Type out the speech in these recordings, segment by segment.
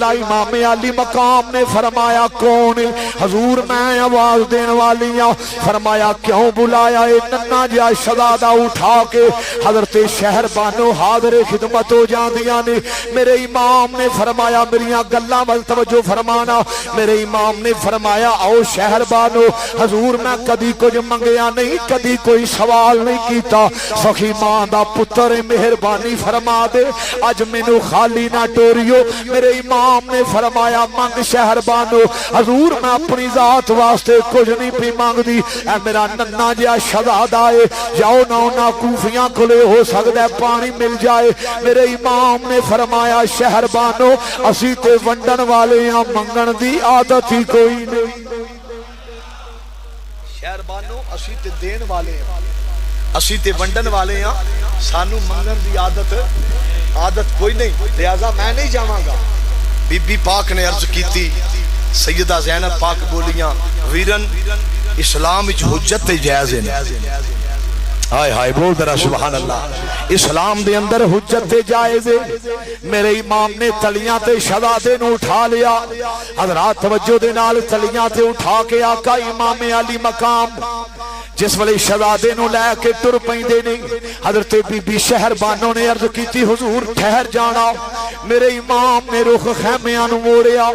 والا امام علی مقام نے فرمایا کون؟ حضور میں آواز دین والی ہوں۔ فرمایا کیوں بلایا؟ اے ننا جا شہزادہ اٹھا کے حضرت شہر بانو حاضر خدمت ہو جاندیاں نے۔ میرے امام نے فرمایا میریاں گلاں ول توجہ فرمانا۔ میرے امام نے فرمایا او شہر بانو، حضور میں کدی کچھ منگیا نہیں، کدی کوئی سوال نہیں کیتا، سخی ماں دا پتر مہربانی فرما دے اج مینوں خالی نہ ٹوریو۔ میرے امام نے فرمایا منگ شہر بانو۔ حضور میں اپنی ذات واسطے کچھ نہیں پی مانگدی، اے میرا ننا جہا شہزادہ ہے، جاؤ نہ کوفیاں کھلے ہو سکتا ہے پانی مل جائے۔ میرے امام نے فرمایا شہر بانو اسی تے ونڈن والے ہاں، منگن دی عادت ہی کوئی نہیں۔ شہر بانو اسی تے دین والے ہیں، اسی تے ونڈن والے ہاں، سانو منگن دی عادت کوئی نہیں، لہذا میں نہیں جاواں گا۔ بی بی پاک نے عرض کیتی، سیدہ زینب پاک بولیاں ویرن اسلام وچ حجت تے جائز ہے۔ ہائے ہائے بول ذرا سبحان اللہ۔ اسلام دے اندر حجت تے جائز ہے۔ میرے امام نے تلیاں تے شہزادے نو اٹھا لیا، حضرات توجہ دے نال تلیاں تے اٹھا کے آقا امام علی مقام جس ویلے شہزادے نو لے کے ٹر پیندے نے، حضرت بی بی شہر بانو نے عرض کیتی حضور ٹھہر جانا۔ میرے امام نے رخ خیمیاں نو موڑیا،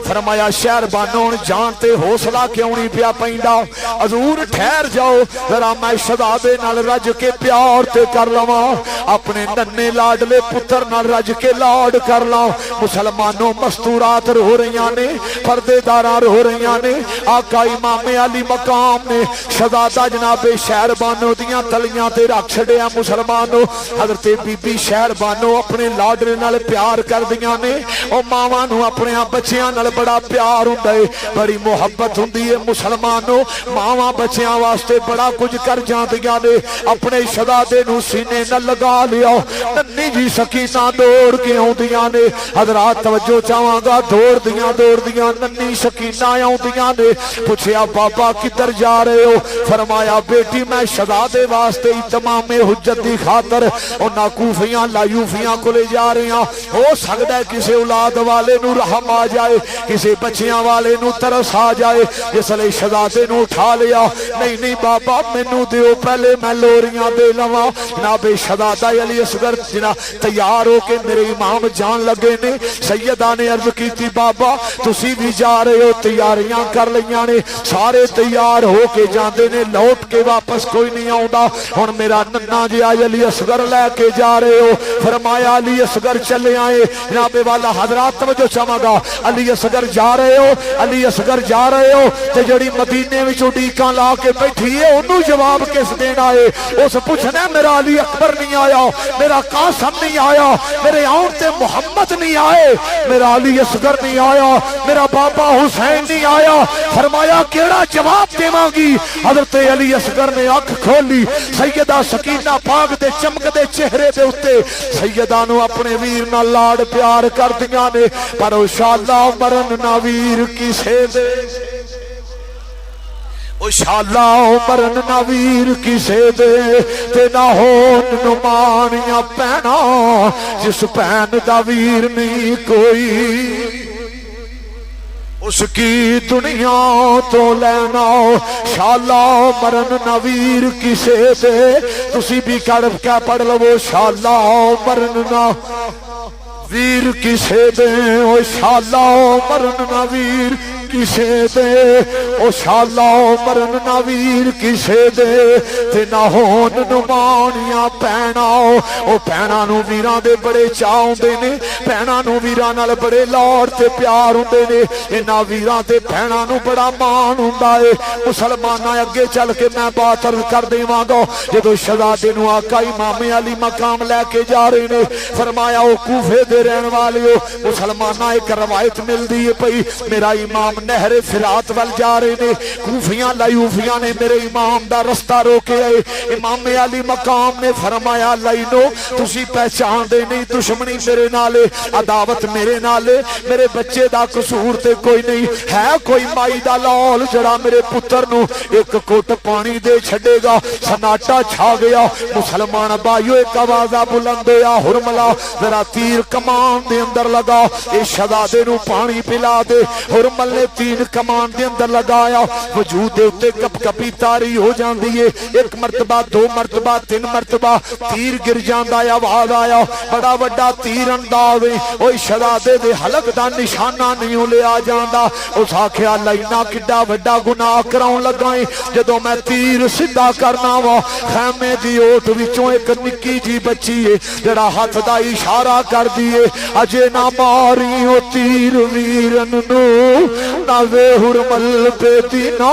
فرمایا شہر بانو جان تے حوصلہ کیوں نہیں پیا پیندا؟ حضور ٹھہر جاؤ ذرا میں شہزادے نال رج کے پیار تے کر لواں، اپنے ننے لاڈلے پتر نال رج کے لاڈ کر لاں۔ مسلمانوں مستورات رو رہیاں نے، پردے داراں رو رہیاں نے۔ آقا امام علی مقام نے شہزادہ جناب شہر بانو دیاں تلیاں تے رکھ چھڑیا۔ مسلمانوں حضرت بی بی شہر بانو اپنے لاڈلے نال پیار کر دیاں نے، او ماواں نو اپنے بچیاں نال بڑا پیار ہوندا ہے، بڑی محبت ہوندی ہے۔ مسلمانوں ماواں بچیاں واسطے بڑا کچھ کر جاندیاں نے، اپنے شہزادے نو سینے نال لگا لیا۔ ننی جی سکینہ دوڑ کے آوندیاں نے، حضرات توجہ چاہواں گا، دوڑ دیاں ننی سکینہ آوندیاں نے۔ پوچھیا بابا کدھر جا رہے ہو؟ فرمایا بیٹی میں شہزادے واسطے تمام حجت دی خاطر انہاں کوفیاں لایوفیاں کو لے جا رہے ہیں، ہو سکتا ہے کسی اولاد والے نو رحم آ جائے، کسی بچیاں والے نو ترس آ جائے۔ جس لئے شہزادے نو اٹھا لیا، نہیں بابا مینوں دیو پہلے میں لوریاں دے لواں۔ جناب شہزادہ علی اصغر جناب تیار ہو کے میرے امام جان لگے نے۔ سیدہ نے عرض کی تھی بابا تسی بھی جا رہے ہو؟ تیاریاں کر لیاں نے، سارے تیار ہو کے جاندے نے، لوٹ کے واپس کوئی نہیں آؤندا۔ ہن میرا ننا جی علی اصغر لے کے جا رہے ہو؟ فرمایا علی اصغر چلے آئے۔ جناب والا حضرات توجہ چاہواں گا، علی اصغر جا رہے ہو؟ علی اصغر جا رہے ہو تے جڑی مدینے وچ ڈیکاں لا کے بیٹھی ہے اونوں جواب کس دینا ہے؟ اس پوچھنا میرا علی اکبر نہیں آیا، میرا قاسم نہیں آیا، میرے آن تے محمد نہیں آئے، میرا علی اصغر نہیں آیا، میرا بابا حسین نہیں آیا۔ فرمایا کیڑا جواب دیواں گی؟ حضرت علی اصغر نے آنکھ کھولی، سیدہ سکینہ پاک دے چمک دے چہرے دے اتے سیدہ نو اپنے ویر نال لاڑ پیار کر دیاں نے، پر او شالا مرن نا ویر کسے دے، او شالا مرن نا ویر کسے دے، تے نہ ہون نمانیاں پینا جس پین دا ویر نہیں کوئی، اس کی دنیا تو لینا شالا مرن نویر کسے دے۔ تسی بھی کڑپ کیا پڑھ لو شالا مرن نویر کسے دے، او شالا مرن نویر کسے دے، او شالا مرن نویر کسے دے، تے نہ ہون نمانیاں پینا۔ او پینا نو ویران دے بڑے چاہ ہوندے نے، پینا نو ویران نال بڑے لاڑ تے پیار ہوندے نے، انہاں ویران تے پینا نو بڑا مان ہوندا ہے۔ مسلماناں اگے چل کے میں بات عرض کر دیواں گا، جدوں شہزادے نو آقا امام علی مقام لے کے جا رہے نے، فرمایا او کوفے دے رہن والے ہو۔ مسلماناں ایک روایت ملدی ہے پئی، میرا امام نہر فرات ول جا رہے نے کوفیاں لائیوفیاں نے میرے امام دا رستہ روکے آئے امام علی مقام نے فرمایا لائنو تسی پہچان دے نہیں دشمنی میرے نالے عداوت میرے نالے میرے بچے دا قصور تے کوئی نہیں ہے کوئی مائی دا لال جڑا میرے پتر نو ایک کوٹ پانی دے چھڑے گا سناٹا چھا گیا مسلمان بھائیو ایک آوازہ بلند ہویا حرملا ذرا تیر کمان دے اندر لگا اے شہزادے نو پانی پلا دے حرمل نے تیر کمان دے اندر لگایا وجود دے اتے کپ کپی تاری ہو جان دیئے ایک مرتبہ دو مرتبہ تین مرتبہ تیر گر جاندہ یا آواز آیا بڑا بڑا تیر اندازے اوہ شہزادے دے حلق دا نشانہ نہیں لے آ جاندہ اس آکھیا لائنہ کڈا بڑا گناہ کراؤں لگائیں جدو میں تیر صدا کرنا وا خیمے دی اوٹ وچوں ایک نکی جی بچی ہے جڑا ہاتھ دا اشارہ کر دیئے اجے نہ ماری ہو تیر ویرن نو ناوے حرمل پہ دینا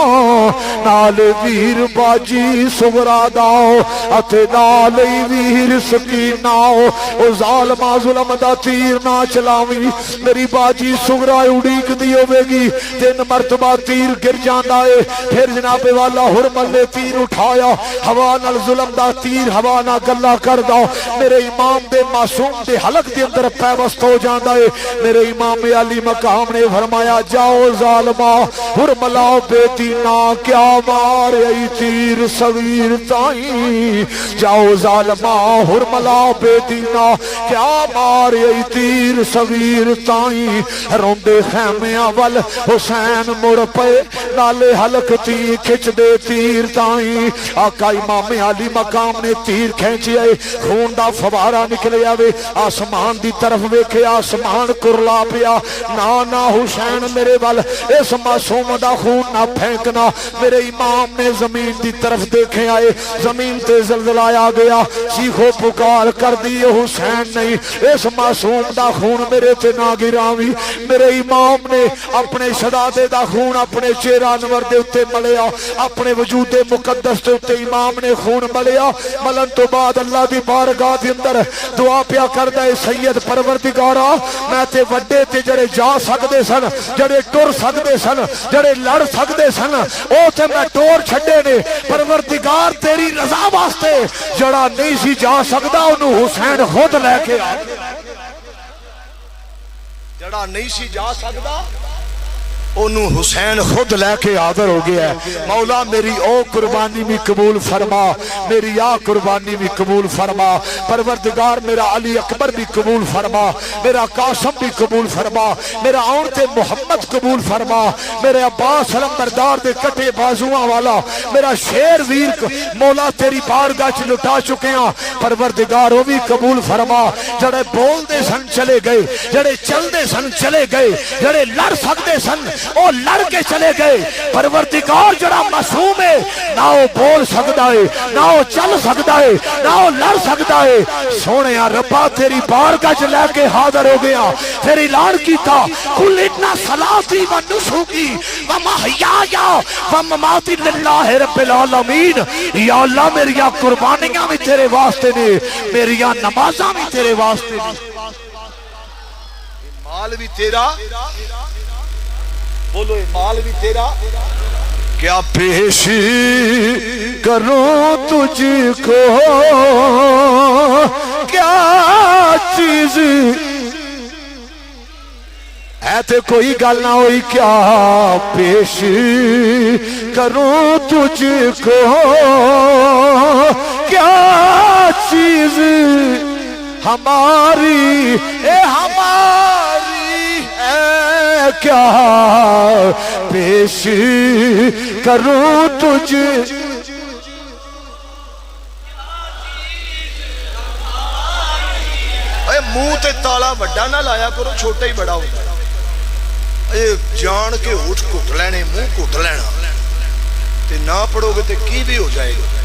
نال ویر باجی سغرا داؤ اتے نالی ویر سکیناؤ او ظالمہ ظلم دا تیر نہ چلاوی میری باجی سغرا اڑیک دی ہوئے گی تین مرتبہ تیر گر جاندہ ہے پھر جناب والا حرمل نے تیر اٹھایا ہوا نال ظلم دا تیر ہوا نہ گلہ کر دا میرے امام دے معصوم دے حلق دے اندر پیوست ہو جاندہ ہے میرے امام علی مقام نے فرمایا جاؤ ظالمہ حرملا بیٹی نا کیا مارے تیر صغیر تائیں جاؤ ظالمہ حرملا بیٹی نا کیا مارے تیر صغیر تائیں روندے خیمیاں ول حسین مڑ پے نالے حلق تی کھچ دے تیر تائیں آقا امام علی مقام نے تیر کھینچی آئے خون دا فوارہ نکلے آوے آسمان دی طرف ویکھے آسمان کرلا پیا نا حسین میرے وال اس معصوم دا خون نہ پھینکنا میرے امام نے زمین دی طرف دیکھے آئے زمین تے زلزلہ آ گیا چیخو پکار کر دیئے حسین نہیں اس معصوم دا خون میرے تے نہ گراوی میرے امام نے اپنے شہزادے دا خون اپنے چہرہ انور دے اتے ملیا اپنے وجود مقدس دے اتے امام نے خون ملیا ملن تو بعد اللہ دی بارگاہ دی اندر دعا پیا کردہ سید پروردگارا میں تے وڈے تے جڑے جا سکدے سن جڑے ٹر سکدے سن جڑے لڑ سکدے سن او تے میں ٹور چھڈے نے پروردگار تیری رضا واسطے جڑا نہیں سی جا سکدا انہوں حسین خود لے کے آ جڑا نہیں سی جا سکدا انہوں حسین خود لے کے حاضر ہو گیا ہے مولا میری او قربانی بھی قبول فرما میری آ قربانی بھی قبول فرما پروردگار میرا علی اکبر بھی قبول فرما میرا قاسم بھی قبول فرما میرا اونتے محمد قبول فرما میرے عباس علم بردار دے کٹے بازوان والا میرا شیر ویر مولا تیری بارگاہ چ لٹا چکے ہیں پروردگار وہ بھی قبول فرما جڑے بول دے سن چلے گئے جڑے چل دے سن چلے گئے جڑے لڑ سکتے سن او لڑ کے چلے گئے پروردگار جڑا معصوم ہے نہ وہ بول سکتا ہے نہ وہ چل سکتا ہے نہ وہ لڑ سکتا ہے سونے ربا تیری بارگاہ چ لے کے حاضر ہو گیا پھر اعلان کیتا قل ان صلاتی و نسکی و محیایا و مماتی للہ رب العالمین یا اللہ میری قربانیاں بھی تیرے واسطے نے میری نمازاں بھی تیرے واسطے نے مال بھی تیرا بولو مال بھی تیرا کیا پیش کروں تجھ کو کیا چیز ہے تے کوئی گل نہ ہوئی کیا پیش کروں تجھ کو کیا چیز ہماری اے ہماری ہے کیا پیش کروں تجھ اے منہ تے تالا بڑا نہ لایا کرو چھوٹا ہی بڑا ہوتا ہے اے جان کے ہوٹھ کٹ لینے منہ کٹ لینا تے نہ پڑھو گے تے کی بھی ہو جائے گا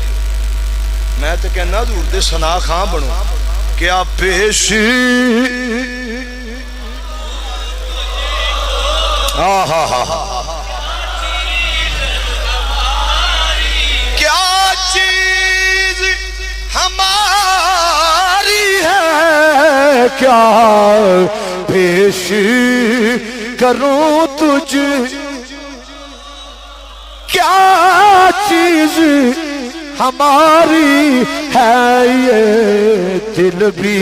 میں تے کہنا دور دے سنا خاں بنو کیا پیش کیا چیز ہماری ہے کیا پیش کروں تجھ کیا چیز ہماری ہے یہ دل بھی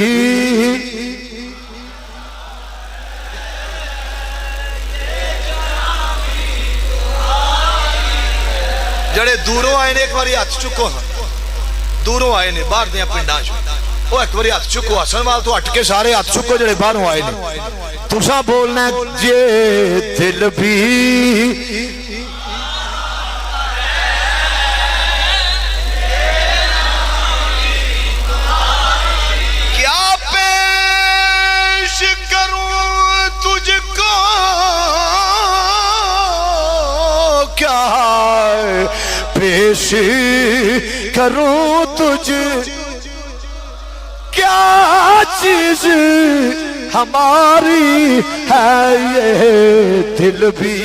جڑے دوروں آئے نے ایک باری ہاتھ چکو ہاں دوروں آئے نے باہر دیا پنڈاں چ وہ ایک باری ہاتھ چکو حسن وال تو ہٹ کے سارے ہاتھ چکو جڑے باہروں آئے نے تساں بولنا یہ دل بھی کیا پیش کروں تجھ کو کیا پیش کروں تجھ کیا چیز ہماری ہے یہ دل بھی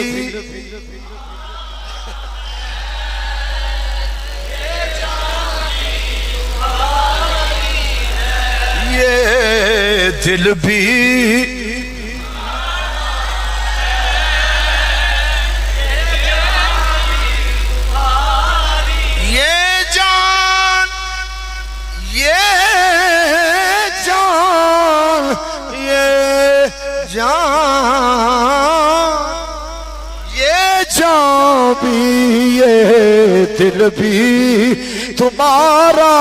یہ دل بھی بھی یہ دل بھی تمہارا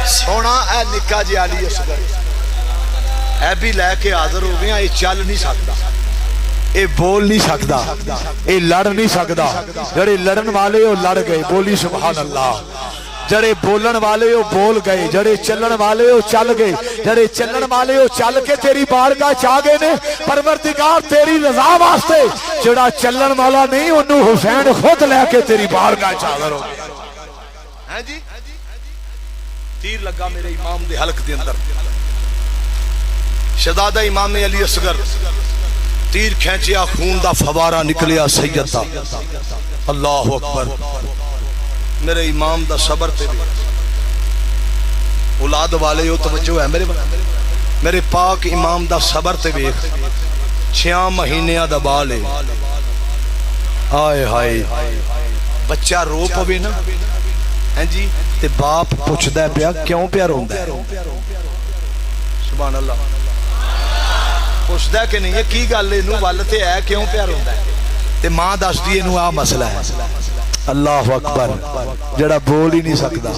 سونا اے نکا جی علی اصغر اے بھی لے کے حاضر ہو گیا یہ چل نہیں سکتا اے بول نہیں سکتا اے لڑ نہیں سکتا جڑے لڑن والے وہ لڑ گئے بولی سبحان اللہ جڑے بولن والے وہ بول گئے جڑے چلن والے وہ چل گئے جڑے چلن والے وہ چل کے تیری بارگاہ چاہ گئے نے پروردگار تیری رضا واسطے جڑا چلن والا نہیں انہوں حسین خود لے کے تیری بارگاہ چاہ گئے ہیں جی تیر لگا میرے امام دے حلق دے اندر شہزادہ امام علی اصغر تیر کھینچیا خون دا فوارہ نکلیا سیدہ اللہ اکبر میرے امام دا صبر تے بھی اولاد والے ہو توجہ ہے میرے پاک امام دا صبر تے بھی 6 مہینیاں دا بالے آئے ہائے بچہ رو پوے نا ہیں جی تے باپ پوچھدا ہے پیا کیوں پیا روندا ہے سبحان اللہ پوچھدا ہے کہ نہیں یہ کی گل ہے نو ول تے ہے کیوں پیا روندا ہے تے ماں دس دی نو آ مسئلہ ہے اللہ اکبر جڑا بول ہی نہیں سکتا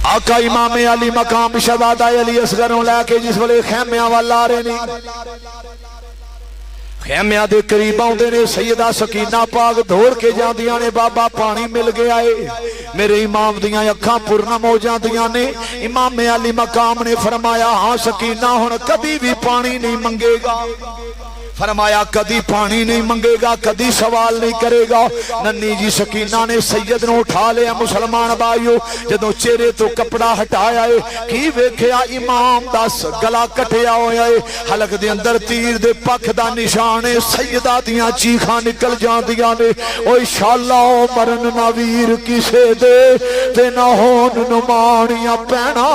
آقا امام علی مقام شہزادہ علی اصغر لے کے جس ویلے خیمیاں وال آ رہے نے خیمیاں دے قریب آندے نے سیدہ سکینہ پاک دوڑ کے جاندیاں نے بابا پانی مل گیا ہے میرے امام دیاں اکھاں پرنم ہو جاندیاں نے امام علی مقام نے فرمایا ہاں سکینہ ہن کبھی بھی پانی نہیں منگے گا فرمایا کدی پانی نہیں منگے گا کدی سوال نہیں کرے گا ننی جی سکینہ نے سید نو اٹھا لیا مسلمان بھائیو جدوں چہرے تو کپڑا ہٹایا ہے کی ویکھیا امام دا گلا کٹیا ہویا ہے حلق دے اندر تیر دے پکھ دا نشان ہے سیدہ دیاں چیخاں نکل جاندیاں نے او انشاءاللہ مرن نہ ویر کسے دے تے نہ ہون نمانیاں پینا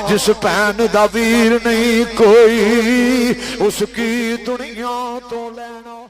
جس پین دا ویر نہیں کوئی اس کی دنیا تو لینا